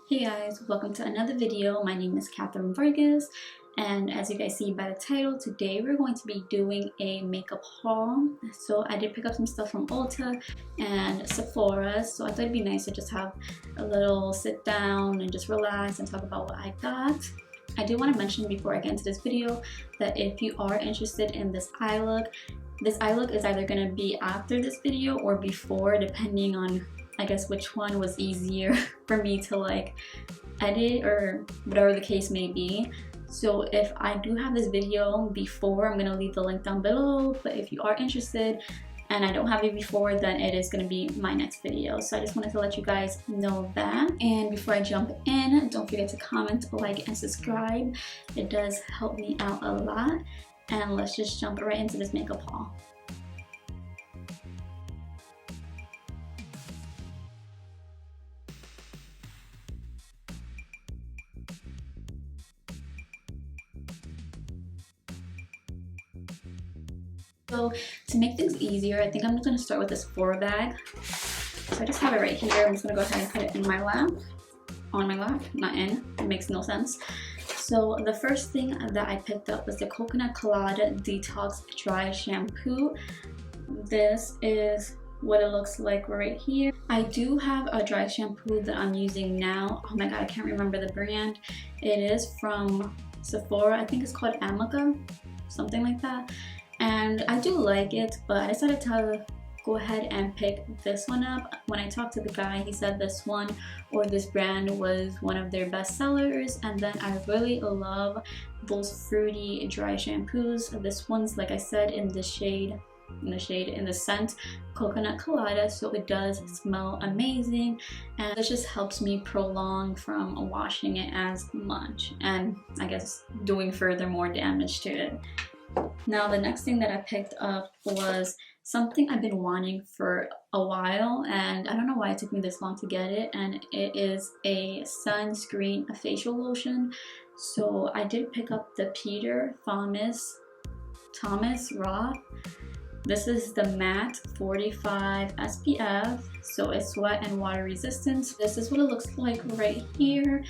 Hey guys, welcome to another video. My name is Catherine Vargas, and as you guys see by the title, today we're going to be doing a makeup haul. So I did pick up some stuff from Ulta and Sephora, so I thought it'd be nice to just have a little sit down and just relax and talk about what I got. I do want to mention before I get into this video that if you are interested in this eye look is either going to be after this video or before, depending on I guess which one was easier for me to like edit or whatever the case may be. So if I do have this video before, I'm gonna leave the link down below, but if you are interested and I don't have it before, then it is gonna be my next video. So I just wanted to let you guys know that. And before I jump in, don't forget to comment, like, and subscribe. It does help me out a lot. And let's just jump right into this makeup haul. So to make things easier, I think I'm just going to start with this Sephora bag. So I just have it right here. I'm just going to go ahead and put it in my lap. On my lap, not in. It makes no sense. So the first thing that I picked up was the Coconut Colada Detox Dry Shampoo. This is what it looks like right here. I do have a dry shampoo that I'm using now. Oh my god, I can't remember the brand. It is from Sephora. I think it's called Amica, something like that. And I do like it, but I decided to go ahead and pick this one up. When I talked to the guy, he said this one or this brand was one of their best sellers, and then I really love those fruity dry shampoos. This one's, like I said, in the scent Coconut Colada, so it does smell amazing, and this just helps me prolong from washing it as much and I guess doing further more damage to it. Now the next thing that I picked up was something I've been wanting for a while, and I don't know why it took me this long to get it, and it is a sunscreen facial lotion. So I did pick up the Peter Thomas Roth. This is the matte 45 SPF, so it's sweat and water resistant. This is what it looks like right here.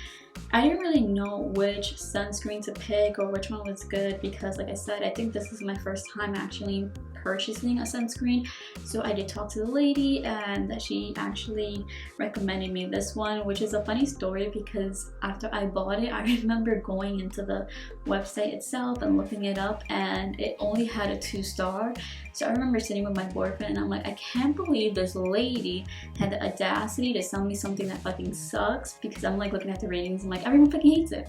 I didn't really know which sunscreen to pick or which one was good because, like I said, I think this is my first time actually purchasing a sunscreen. So I did talk to the lady and she actually recommended me this one, which is a funny story because after I bought it, I remember going into the website itself and looking it up, and it only had a 2-star. So I remember sitting with my boyfriend and I'm like, I can't believe this lady had the audacity to sell me something that fucking sucks, because I'm like looking at the ratings and like everyone fucking hates it.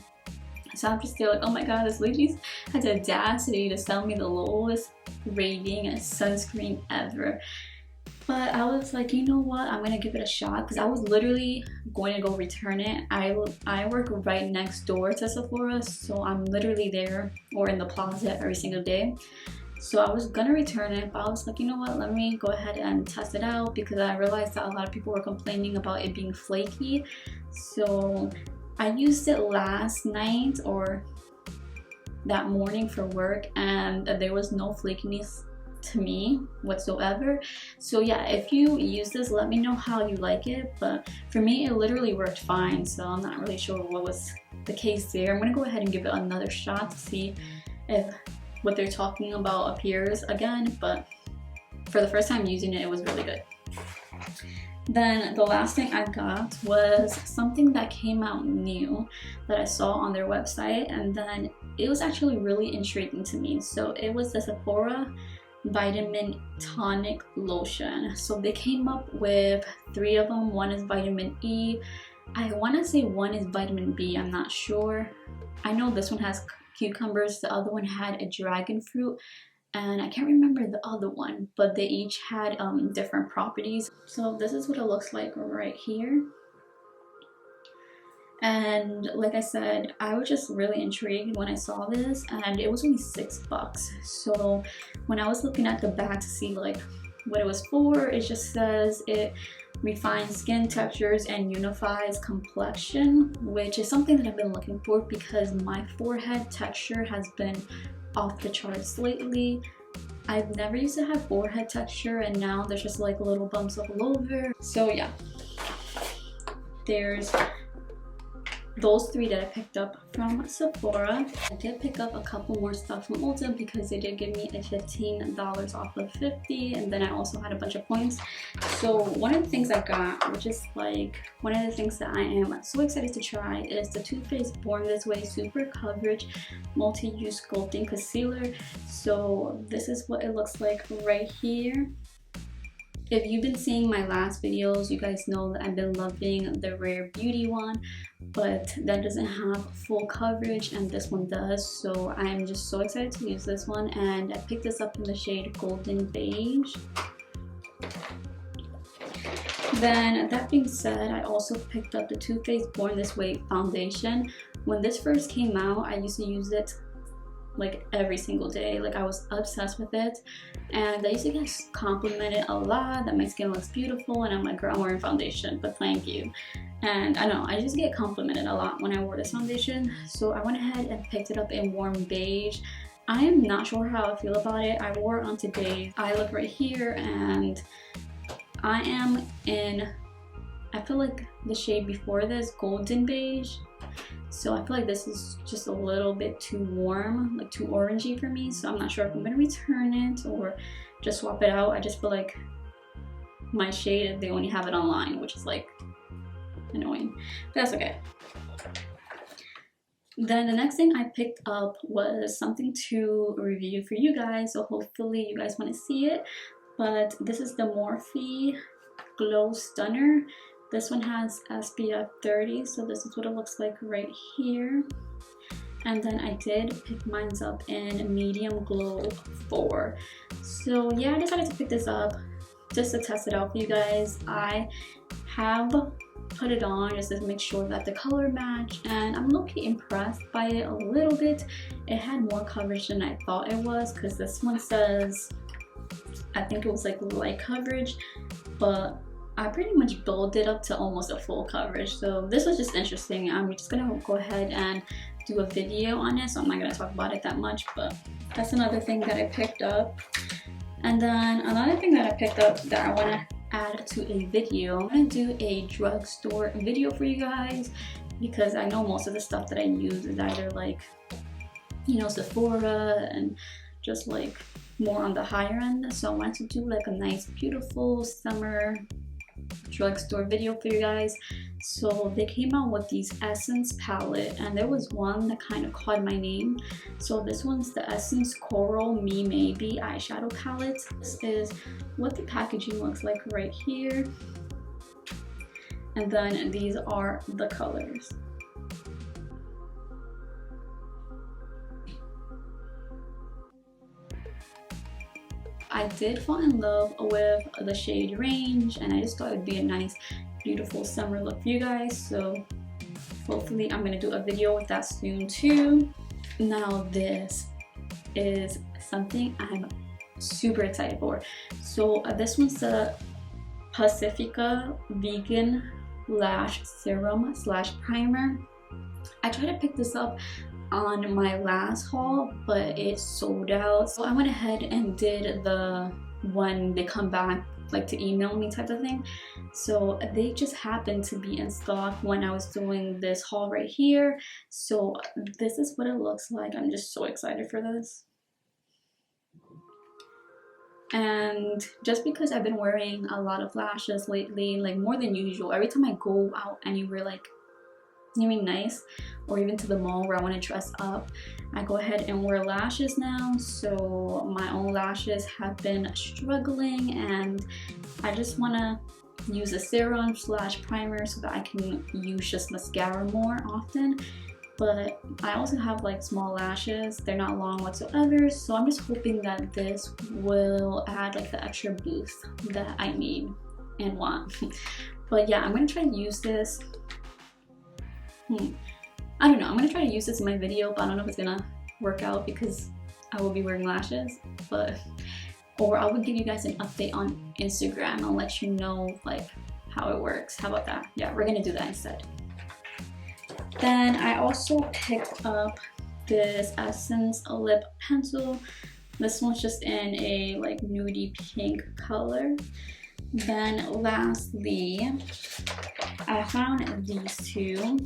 So I'm just still like, oh my god, this lady had the audacity to sell me the lowest rating sunscreen ever. But I was like, you know what, I'm gonna give it a shot, because I was literally going to go return it. I work right next door to Sephora, so I'm literally there or in the plaza every single day. So I was gonna return it, but I was like, you know what, let me go ahead and test it out, because I realized that a lot of people were complaining about it being flaky. So I used it last night or that morning for work, and there was no flakiness to me whatsoever. So yeah, if you use this, let me know how you like it, but for me it literally worked fine, so I'm not really sure what was the case there. I'm gonna go ahead and give it another shot to see if what they're talking about appears again, but for the first time using it, it was really good. Then the last thing I got was something that came out new that I saw on their website, and then it was actually really intriguing to me. So it was the Sephora Vitamin Tonic Lotion. So they came up with 3 of them. One is vitamin E. I want to say one is vitamin B. I'm not sure. I know this one has cucumbers. The other one had a dragon fruit, and I can't remember the other one, but they each had different properties. So this is what it looks like right here. And like I said, I was just really intrigued when I saw this, and it was only $6. So when I was looking at the back to see like what it was for, it just says it refines skin textures and unifies complexion, which is something that I've been looking for because my forehead texture has been off the charts lately. I've never used to have forehead texture, and now there's just like little bumps all over. So yeah, there's those three that I picked up from Sephora. I did pick up a couple more stuff from Ulta because they did give me a $15 off of 50, and then I also had a bunch of points. So one of the things I got, which is like one of the things that I am so excited to try, is the Too Faced Born This Way Super Coverage Multi-Use Sculpting Concealer. So this is what it looks like right here. If you've been seeing my last videos, you guys know that I've been loving the Rare Beauty one, but that doesn't have full coverage and this one does. So I'm just so excited to use this one, and I picked this up in the shade Golden Beige. Then that being said, I also picked up the Too Faced Born This Way foundation. When this first came out, I used to use it like every single day. Like I was obsessed with it, and I used to get complimented a lot that my skin looks beautiful, and I'm like, girl, I'm wearing foundation, but thank you. And I know I just get complimented a lot when I wore this foundation, so I went ahead and picked it up in warm beige. I am not sure how I feel about it. I wore it on today. I look right here and I am in, I feel like the shade before this, Golden Beige. So I feel like this is just a little bit too warm, like too orangey for me. So I'm not sure if I'm gonna return it or just swap it out. I just feel like my shade, they only have it online, which is like annoying, but that's okay. Then the next thing I picked up was something to review for you guys. So hopefully you guys want to see it. But this is the Morphe Glow Stunner. This one has SPF 30, so this is what it looks like right here. And then I did pick mine up in Medium Glow 4. So yeah, I decided to pick this up just to test it out for you guys. I have put it on just to make sure that the color match, and I'm low-key impressed by it a little bit. It had more coverage than I thought it was, because this one says, I think it was like light coverage, but I pretty much built it up to almost a full coverage. So this was just interesting. I'm just gonna go ahead and do a video on it, so I'm not gonna talk about it that much, but that's another thing that I picked up. And then another thing that I picked up that I wanna add to a video, I'm gonna do a drugstore video for you guys, because I know most of the stuff that I use is either like, you know, Sephora and just like more on the higher end. So I wanted to do like a nice beautiful summer drugstore video for you guys. So they came out with these Essence palette, and there was one that kind of caught my name. So this one's the Essence Coral Me Maybe eyeshadow palette. This is what the packaging looks like right here, and then these are the colors. I did fall in love with the shade range, and I just thought it would be a nice beautiful summer look for you guys. So hopefully I'm gonna do a video with that soon too. Now this is something I'm super excited for. So this one's the Pacifica Vegan Lash Serum / Primer. I tried to pick this up on my last haul, but it sold out. So I went ahead and did the when they come back, like to email me type of thing. So they just happened to be in stock when I was doing this haul right here. So this is what it looks like. I'm just so excited for this. And just because I've been wearing a lot of lashes lately, like more than usual, every time I go out anywhere, like really nice, or even to the mall where I want to dress up, I go ahead and wear lashes now. So my own lashes have been struggling, and I just want to use a serum / primer so that I can use just mascara more often. But I also have like small lashes, they're not long whatsoever, so I'm just hoping that this will add like the extra boost that I need and want. But yeah, I'm gonna try to use this. I don't know, I'm gonna try to use this in my video, but I don't know if it's gonna work out because I will be wearing lashes. But or I will give you guys an update on Instagram. I'll let you know like how it works. How about that? Yeah, we're gonna do that instead. Then I also picked up this Essence lip pencil. This one's just in a like nudie pink color. Then lastly, I found these two.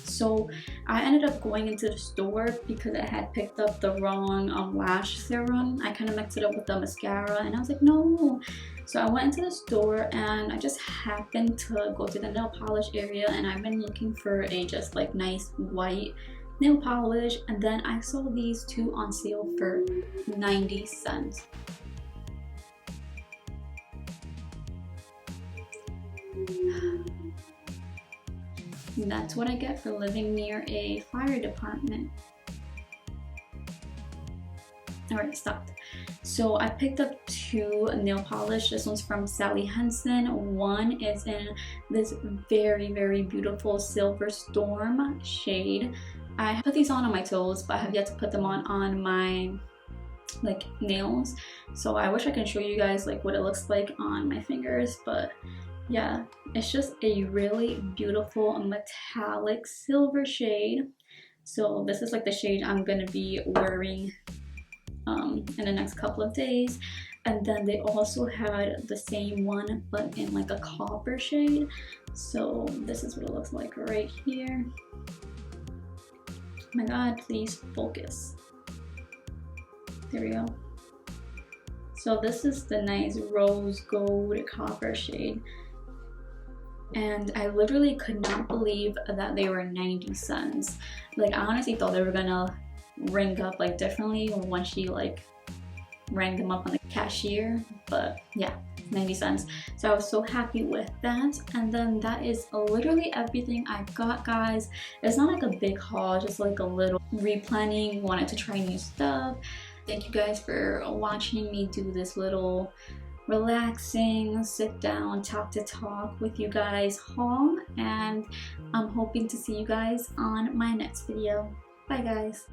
So I ended up going into the store because I had picked up the wrong lash serum. I kind of mixed it up with the mascara and I was like, no. So I went into the store and I just happened to go to the nail polish area, and I've been looking for a just like nice white nail polish, and then I saw these two on sale for 90 cents. And that's what I get for living near a fire department. Alright, stopped. So I picked up two nail polish. This one's from Sally Hansen. One is in this very, very beautiful Silver Storm shade. I put these on my toes, but I have yet to put them on my like nails. So I wish I can show you guys like what it looks like on my fingers, but yeah, it's just a really beautiful metallic silver shade. So this is like the shade I'm gonna be wearing in the next couple of days. And then they also had the same one but in like a copper shade. So this is what it looks like right here. Oh my god, please focus. There we go. So this is the nice rose gold copper shade. And I literally could not believe that they were 90 cents. Like I honestly thought they were gonna ring up like differently when she like rang them up on the cashier, but yeah, 90 cents. So I was so happy with that. And then that is literally everything I got, guys. It's not like a big haul, just like a little replanning, wanted to try new stuff. Thank you guys for watching me do this little relaxing sit down talk to talk with you guys haul, and I'm hoping to see you guys on my next video. Bye guys.